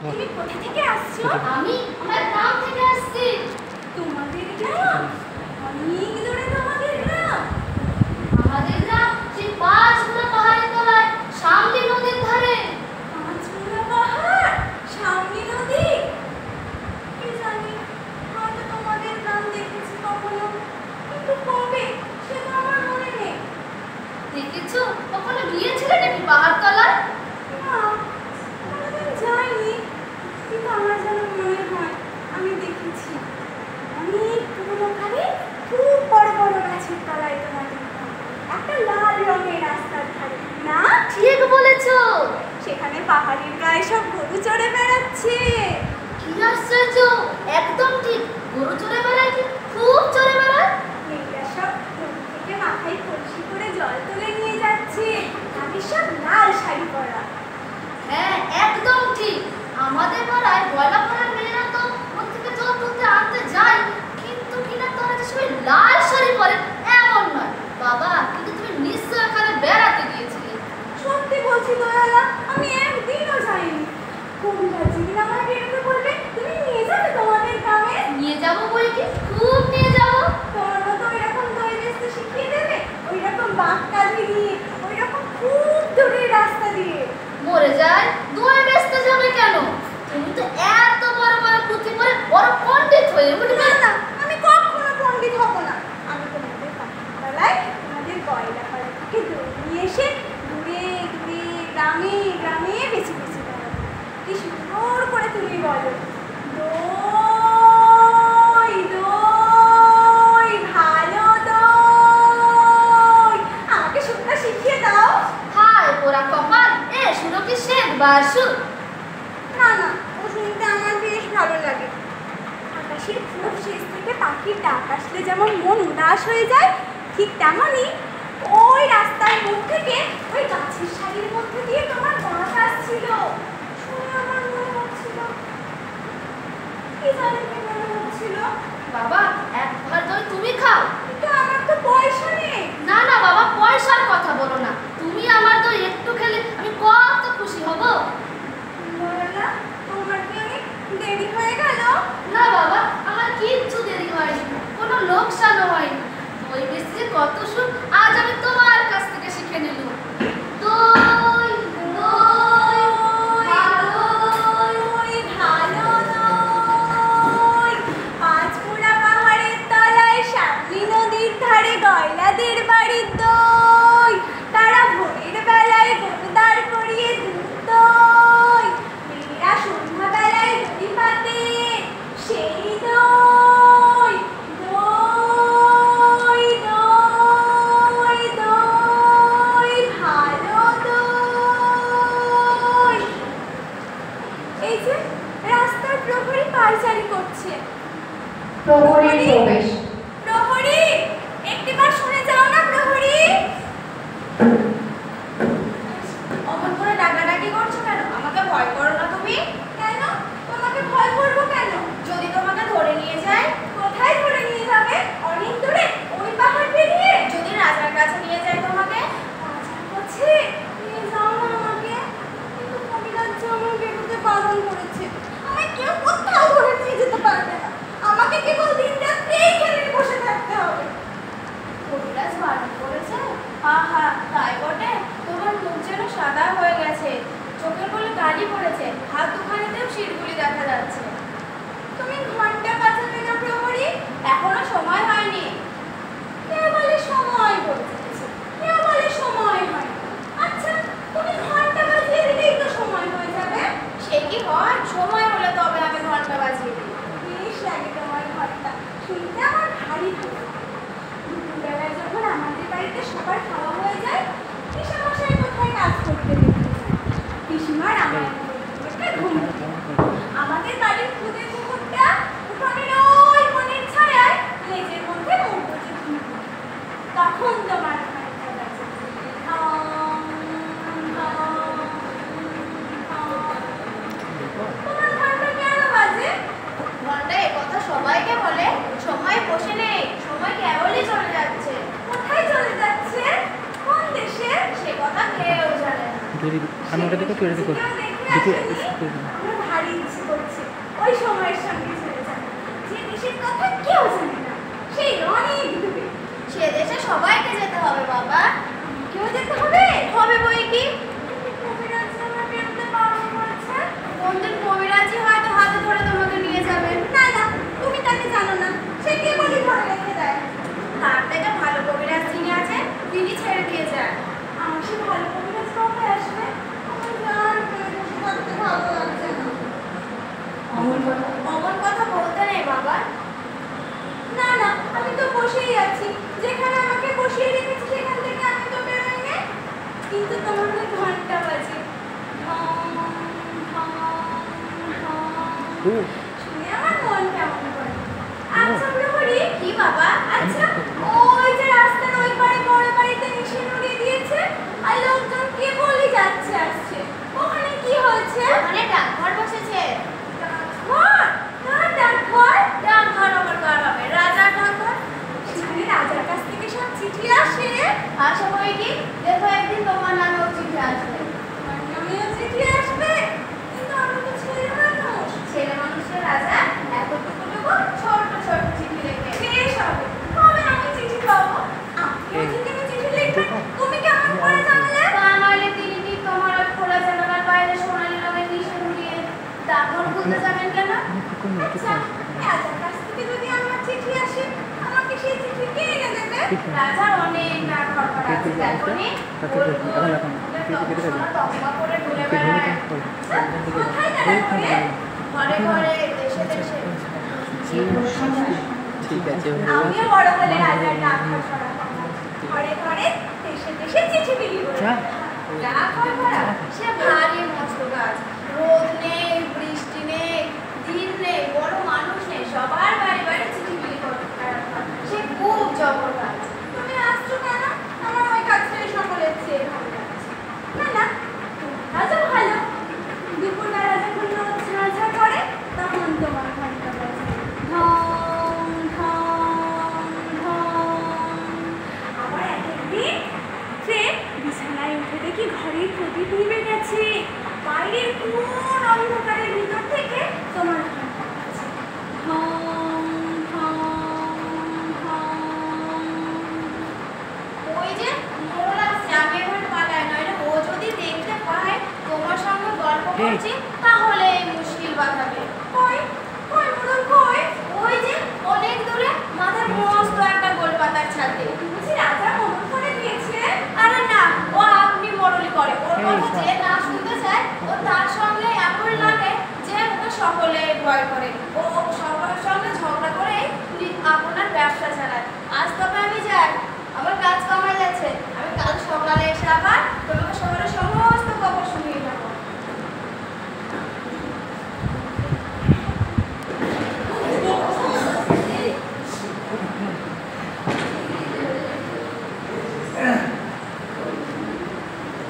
তুমি কোথা থেকে আসছো? আমি আমার গ্রাম থেকে আসছি। তোমাদের গ্রাম? অনেক দূরে তোমাদের গ্রাম? আমাদের গ্রাম সেই পাঁচগুলো পাহাড়ের তলায় সামনে নদীর ধারে। পাঁচগুলো পাহাড়, সামনে নদী। কি জানি, হয়তো তোমাদের গ্রাম দেখেছি কখনো, কিন্তু কবে সে তো আমার মনে নেই। দেখেছো? কখনো গিয়েছিলে নাকি পাহাড় তলায়? না, কোনোদিন যাইনি, কিন্তু আমার যেন মনে হয় আমি দেখেছি। অনেক পুরোনো কালে খুব বড় বড় গাছের তলায় তোমাদের গ্রাম। একটা লাল রঙের রাস্তার ধারে না? ঠিক বলেছো। সেখানে পাহাড়ির গায়ে সব গরু চড়ে বেড়াচ্ছে। কি আশ্চর্য! একদম ঠিক, গরু চড়ে বেড়ায় কি? খুব চড়ে বেড়ায়। মেয়েরা সব নদী থেকে মাথায় কলসি করে জল তুলে নিয়ে যাচ্ছে। তাদের সব লাল শাড়ি পরা। হ্যাঁ, একদম ঠিক। আমাদের পাড়ায় গয়লা পাড়ার মেয়েরা তো ওর থেকে জল তুলতে আনতে যায়, কিন্তু কিনা তারা যে সবাই লাল শাড়ি পরে এমন নয়। বাবা, কিন্তু তুমি নিশ্চয় এখানে বেড়াতে গিয়েছিলে। সত্যি বলছি দয়ালা, আমি একদিনও যাইনি। কবিতা যেদিন আমার বেরোতে বলবে, তুমি নিয়ে যাবে তোমাদের গ্রামে? নিয়ে যাবো বই কি, খুব নিয়ে যাবো। তোমার মতো ওইরকম দই বেচতে শিখিয়ে দেবে, ওইরকম বাঁক কাঁধে নিয়ে, ওইরকম খুব দূরের রাস্তা দিয়ে। মরে যায়, দোয়া বেচতে যাবে কেন? তুমি তো এত বড় বড় পুঁথি পড়ে বড় পণ্ডিত হয়ে উঠবে। না না, আমি কখনো পণ্ডিত হব না। আমি তোমাদের পাহাড়তলায় তোমাদের গয়লা পাড়া থেকে দই নিয়ে এসে দূরে দূরে গ্রামে গ্রামে বেশি বেশি বেড়াবো। কি সুন্দর করে তুমি বলো, দই দই ভালো দই। আমাকে সুরটা শিখিয়ে দাও। হায় পোড়া কপাল, এ শুনো কি শেখ বাসু? না না, ও শুনতে আমার বেশ ভালো লাগে। আকাশের খুব শেষ থেকে পাখির ডাক আসলে যেমন মন উদাস হয়ে যায়, ঠিক তেমনই ওই রাস্তার মুখ থেকে ওই গাছের সারির মধ্যে দিয়ে তোমার ডাক আসছিল। শুনে আমার মনে হচ্ছিল, কি জানি কি মনে হচ্ছিল। বাবা, এক ভার দই তুমি খাও। কিন্তু আমার তো পয়সা নেই। না না বাবা, পয়সার কথা বলো না। তুমি আমার দই একটু খেলে আমি কত খুশি হব। বললা, তোমার কি অনেক দেরি হয়ে গেল? না বাবা, আমার কিচ্ছু দেরি হয়নি, কোনো লোকসানও হয়নি। দই বেশি যে কত সুখ আজ আমি তোমার কাছ থেকে শিখে নিলাম। দই দই ভালো দই ভালো দই, পাঁচমুড়া পাহাড়ের তলায় সামনে নদীর ধারে গয়লাদের বাড়ির দই। তারা ভোরের বেলায় গরু দাঁড় করিয়ে দুধ দই, মেয়েরা সন্ধ্যাবেলায় দই পাতে সেই দই। দই দই দই ভালো দই। এই যে রাস্তার প্রহরী পায়চারি করছে। প্রহরীর প্রবেশ। প্রহরী, একটিবার শুনে যাও না প্রহরী। অমন করে ডাকাডাকি করছো কেন? আমাকে ভয় করো না তুমি? কেন? তোমাকে ভয় করবো কেন? যদি তোমাকে ধরে নিয়ে যায়? কোথায় ধরে নিয়ে যাবে? অনেক দূরে, ওই পাহাড় পেরিয়ে? যদি রাজার কাছে নিয়ে যায় তোমাকে? রাজার কাছে নিয়ে যাও না আমাকে। কিন্তু কবিরাজ যে আমার বেরোতে বারণ করেছে। আমায় কেউ কোথাও ধরে নিয়ে যেতে পারবে না। আমাকে কেবল দিন রাত এইখানে বসে থাকতে হবে। কবিরাজ বারণ করেছে? আহা, তাই বটে। তোমার মুখ যেন সাদা হয়ে গেছে, চোখের কোলে কালি পড়েছে, হাত দুখানেতেও শিরগুলি দেখা যাচ্ছে। তুমি ঘন্টা বাজাবে না প্রহরী? এখনো সময় হয়নি। কে বলে সময় বলতেছে? কে বলে সময় হয়? আচ্ছা, তুমি ঘন্টা বাজিয়ে দিলেই তো সময় হয়ে যাবে। সে কি হয়? সময় হলে তবে আমি ঘন্টা বাজিয়ে দিই। বেশ লাগে তোমার ঘন্টা, শুনতে আমার ভারী ভালো লাগে। দুপুরবেলায় যখন আমাদের বাড়িতে সবার খাওয়া হয়ে যায়, পিসেমশাই কোথায় কাজ করতে বেরিয়ে যায়, পিসিমা রামায়ণ পড়তে ঘুমোতে। আমাদের বাড়ির খুদে কুকুরটা উঠোনের ওই বনের ছায়ায় লেজের মধ্যে মুখ গুজে ঘুমোয়। তখন তোমার ঘন্টা বাজে, ঢং ঢং ঢং। তোমার ঘন্টা কেন বাজে? ঘন্টা এ কথা সবাইকে বলে, সময় বসে নেই, সময় কেবলই চলে যাচ্ছে। কোথায় চলে যাচ্ছে? কোন দেশে? সে কথা কেউ জানে না। আমি ওটা দেখো, তুই এটা দেখো। কেউ দেখে আমার ভারী ইচ্ছে করছে ওই সময়ের সঙ্গে চলে যাবে, যে দেশের কথা কেউ জানে না, সেই অনেক দূরে। সে দেশে সবাইকে যেতে হবে বাবা। কেউ যেতে হবে? হবে বই কি? কবিরাজি আমার বেরোতে বারণ করেছে। কোনদিন কবিরাজি হয়তো হাতে ধরে তোমাকে নিয়ে যাবে। না না, তুমি তাকে জানো না, সে কে বলি ধরে রেখে দেয়। তার থেকে ভালো কবিরাজ যিনি আছে তিনি ছেড়ে দিয়ে যায়। আমার সে ভালো কবিরাজ কবে আসবে? আমার জান থাকতে ভালো লাগছে না। অমন কথা বলতে নেই বাবা। না না, আমি তো বসেই আছি, যেখানে আমাকে বসিয়ে রেখেছি সেখান থেকে আমি তো বেরোইনি। কিন্তু তোমার ওই ঘন্টা বাজে, ঢং ঢং ঢং, শুনে আমার মন কেমন করে। আচ্ছা প্রহরী। কি বাবা? আচ্ছা ওই যে রাস্তার ওই পারে বড় বাড়িতে নিশান উড়িয়ে দিয়েছে আর লোকজন কেবলই যাচ্ছে আসছে, ওখানে কি হয়েছে? ওখানে ডাকঘর বসেছে। ডাকঘর? কার ডাকঘর? ডাকঘর আমার কার হবে? রাজার ডাকঘর। সেখানে রাজার কাছ থেকে সব চিঠি আসে। আসে বই কি? দেখো একদিন তোমার নামেও চিঠি আসবে। তোমার নামেও চিঠি আসবে? কিন্তু আমি তো ছেলে মানুষ। ছেলে মানুষের রাজা এতটুকু ছোট ছোট চিঠি লেখে। বেশ হবে, কবে আমি চিঠি পাবো? আপনিও যদি চিঠি লিখবেন, তুমি কেমন করে জানলে? তা নইলে তিনি ঠিক তোমার ওই খোলা জানালার বাইরে সোনালি রঙের নিশান দিয়ে ডাকঘর খুলতে যাবেন কেন? আচ্ছা, রাজার কাছ থেকে যদি আমার চিঠি আসে, আমাকে সেই চিঠি কে এনে দেবে? রাজার অনেক ডাকঘর করা আছে, দেখোনি? তকমা করে ঘুরে বেড়ায়। কোথায় দাঁড়াবে? ঘরে ঘরে, দেশে দেশে। ঠিক আছে, আমিও বড় হলে রাজার ডাকঘর করা হবে। ঘরে ঘরে, দেশে দেশে চিঠি বিলি করে। ডাকঘর করা সে ভারী মস্ত কাজ। রোদ নেই, বৃষ্টি নেই, দিন নেই, বড় মানুষ নেই, সবার বাড়ি বাড়ি চিঠি বিলি করতে সে খুব জবর কাজ। তুমি আসছো কেন? আমার ওই কাজটাই সকলের চেয়ে ভালো লাগছে। না না, রাজা ভালো। দুপুরবেলা যখন রোদ ঝাঁঝা করে তখন তোমার ঘন্টা বাজে, ঢং ঢং ঢং। আবার একদিন বিছানায় উঠে দেখি ঘরের প্রদীপ নিভে গেছে। বাইরের কোন অন্ধকারের ভিতর থেকে তোমার ঘন্টা বাজছে, ঢং ঢং ঢং। ওই যে মোড়ল আসছে, আমি এখন পালাই, নইলে ও যদি দেখতে পায় তোমার সঙ্গে গল্প করছি তাহলে এই মুশকিল বাঁধাবে। কই কই মোড়ল কই? ওই যে অনেক দূরে, মাথায় মস্ত একটা গোল পাতার ছাতে। বুঝি রাজা মোড়ল করে দিয়েছে? আরে না, ও আপনি মোড়লি করে। ওর কথা যে না শুনতে চায় ও তার সঙ্গে এমন লাগে যে ওকে সকলে ভয় করে। ও সবার সঙ্গে ঝগড়া করে আপনার ব্যবসা চালায়। আজ তবে আমি যাই, আমার কাজ কমে যাচ্ছে। আমি কাল সকালে এসে আবার তোমাকে শহরের সমস্ত খবর শুনিয়ে যাবো।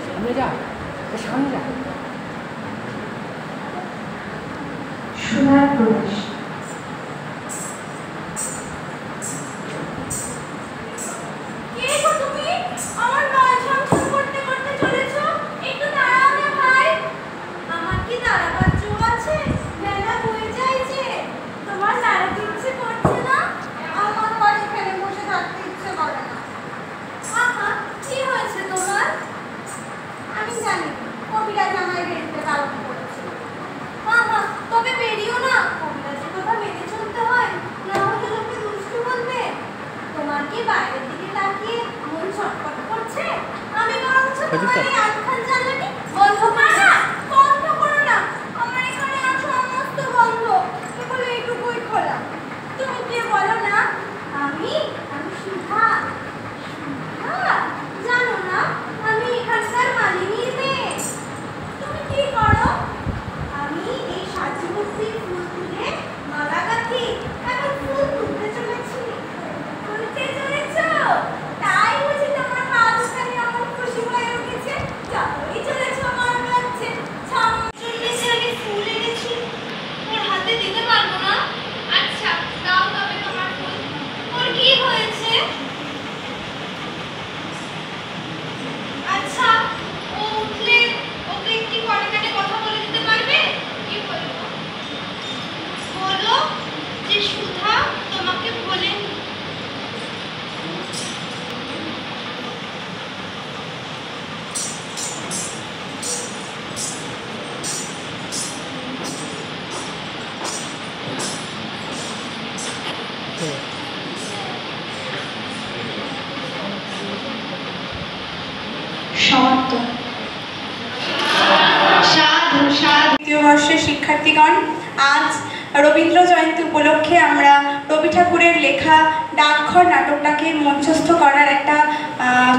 সামনে যা, সামনে যা। সোনার প্রবেশ। কে গো তুমি? আমার নল ঝমঝম করতে করতে চলেছো? একটু দাঁড়াও না ভাই। আমার কি দাঁড়াবার জো আছে? বেলা হয়ে যায় যে। তোমার দাঁড়াতে ইচ্ছে করছে না? আমার আর এখানে বসে থাকতে ইচ্ছে করে না। আহা, কি হয়েছে তোমার? আমি জানি কবিরাজ আমায় বেরোতে বারণ করেছে। আহা, তবে বেরিও না। কবিরাজ যে সুধা তোমাকে বলেন। সমাপ্ত। সাধু সাধু। দ্বিতীয় বর্ষের শিক্ষার্থীগণ, আজ রবীন্দ্র জয়ন্তী উপলক্ষে আমরা রবি ঠাকুরের লেখা ডাকঘর নাটকটাকে মঞ্চস্থ করার একটা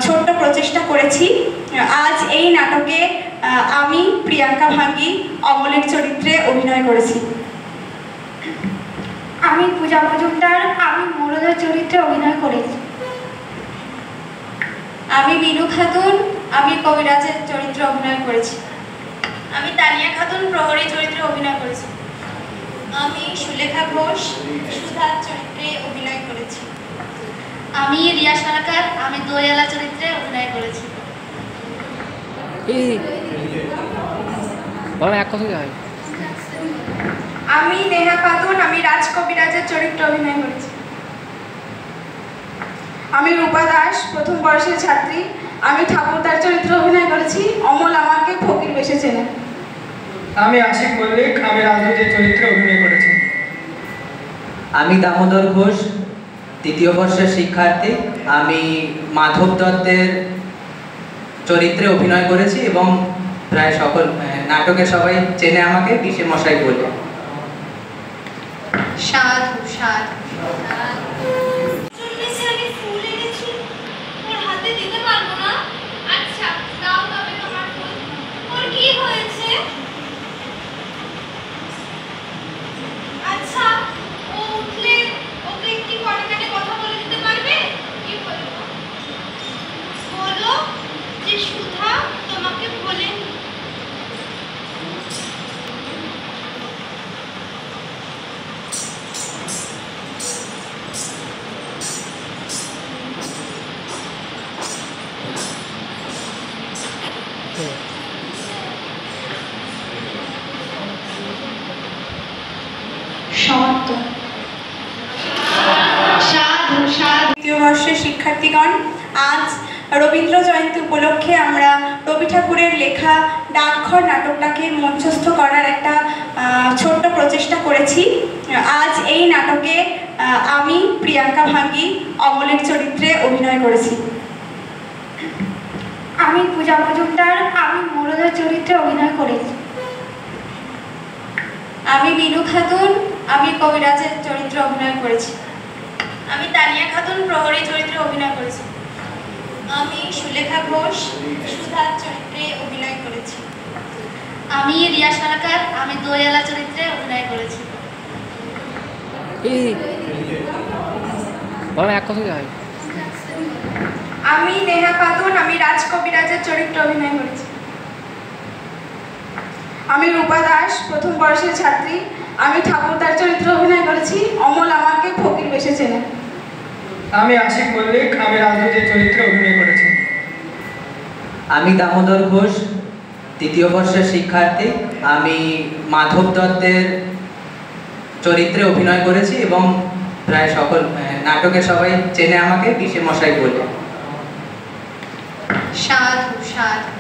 ছোট্ট প্রচেষ্টা করেছি। আজ এই নাটকে আমি প্রিয়াঙ্কা ভাঙ্গি অমলের চরিত্রে অভিনয় করেছি। আমি পূজা মজুমদার, আমি মোরলের চরিত্রে অভিনয় করেছি। আমি বিনু খাতুন, আমি কবিরাজের চরিত্রে অভিনয় করেছি। আমি তানিয়া খাতুন প্রহরী চরিত্রে অভিনয় করেছি। আমি সুলেখা ঘোষ সুধার চরিত্রে অভিনয় করেছি। আমি রিয়া সরকার, আমি দোয়েলা চরিত্রে অভিনয় করেছি। এই বলো এক কথা হয়। আমি নেহা খাতুন, আমি রাজ কবিরাজের চরিত্রে অভিনয় করেছি। আমি রূপা দাস, প্রথম বর্ষের ছাত্রী, আমি ঠাকুরদার চরিত্রে অভিনয় করেছি। অমল আমাকে ফকির বেশে চেনে। আমি আশিক মল্লিক, আমি রাজদূতের চরিত্রে অভিনয় করেছি। আমি দামোদর ঘোষ, তৃতীয় বর্ষের শিক্ষার্থী, আমি মাধব দত্তের চরিত্রে অভিনয় করেছি এবং প্রায় সকল নাটকের সবাই চেনে আমাকে পিসে মশাই বলে। সাধু সাধু। সুধা তোমাকে বলেন। সমাপ্ত। সাধু সাধু। দ্বিতীয় বর্ষের শিক্ষার্থীগণ, আজ রবীন্দ্র জয়ন্তী উপলক্ষে আমরা রবি ঠাকুরের লেখা ডাকঘর নাটকটাকে মঞ্চস্থ করার একটা ছোট্ট প্রচেষ্টা করেছি। আজ এই নাটকে আমি প্রিয়াঙ্কা ভাঙ্গি অমলের চরিত্রে অভিনয় করেছি। আমি পূজা মজুমদার, আমি মোরলের চরিত্রে অভিনয় করেছি। আমি বিনু খাতুন, আমি কবিরাজের চরিত্রে অভিনয় করেছি। আমি তানিয়া খাতুন প্রহরী চরিত্রে অভিনয় করেছি। আমি সুলেখা ঘোষ সুধার চরিত্রে অভিনয় করেছি। আমি রিয়া সরকার, আমি দোয়েলা চরিত্রে অভিনয় করেছি। এই বলো এক কথা হয়। আমি নেহা খাতুন, আমি রাজ কবিরাজের চরিত্রে অভিনয় করেছি। আমি রূপা দাস, প্রথম বর্ষের ছাত্রী, আমি ঠাকুরদার চরিত্রে অভিনয় করেছি। অমল আমাকে ফকির বেশে চেনে। আমি আশিক মল্লিক, আমি রাজদূতের চরিত্রে অভিনয় করেছি। আমি দামোদর ঘোষ, তৃতীয় বর্ষের শিক্ষার্থী, আমি মাধব দত্তের চরিত্রে অভিনয় করেছি এবং প্রায় সকল নাটকের সবাই চেনে আমাকে পিসে মশাই বলে। সাধু সাধু।